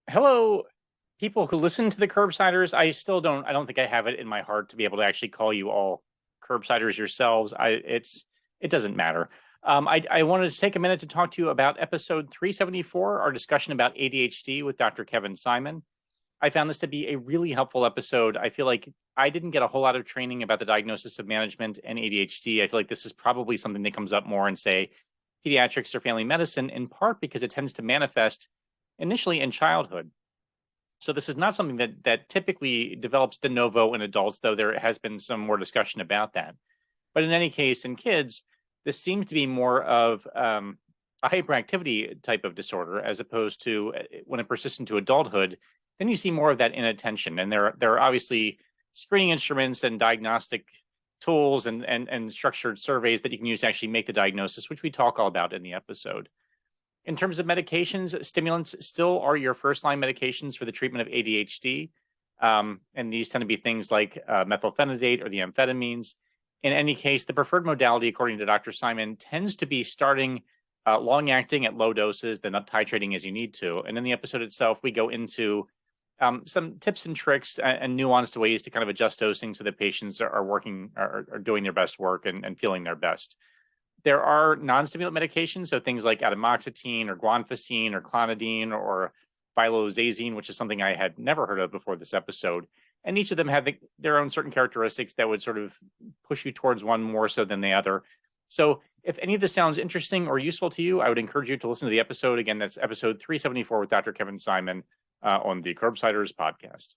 Hello, people who listen to the Curbsiders. I don't think I have it in my heart to be able to actually call you all Curbsiders yourselves. It doesn't matter. I wanted to take a minute to talk to you about episode 374, our discussion about ADHD with Dr. Kevin Simon. I found this to be a really helpful episode. I feel like I didn't get a whole lot of training about the diagnosis of management and ADHD. I feel like this is probably something that comes up more in, say, pediatrics or family medicine, in part because it tends to manifest initially in childhood. So this is not something that typically develops de novo in adults, though there has been some more discussion about that. But in any case, in kids, this seems to be more of a hyperactivity type of disorder, as opposed to when it persists into adulthood, then you see more of that inattention. And there are obviously screening instruments and diagnostic tools and structured surveys that you can use to actually make the diagnosis, which we talk all about in the episode. In terms of medications, stimulants still are your first line medications for the treatment of ADHD. And these tend to be things like methylphenidate or the amphetamines. In any case, the preferred modality, according to Dr. Simon, tends to be starting long acting at low doses, then up titrating as you need to. And in the episode itself, we go into some tips and tricks and nuanced ways to kind of adjust dosing so that patients are doing their best work and feeling their best. There are non-stimulant medications, so things like atomoxetine or guanfacine or clonidine or phyloxazine, which is something I had never heard of before this episode. And each of them have their own certain characteristics that would sort of push you towards one more so than the other. So if any of this sounds interesting or useful to you, I would encourage you to listen to the episode. Again, that's episode 374 with Dr. Kevin Simon on the Curbsiders podcast.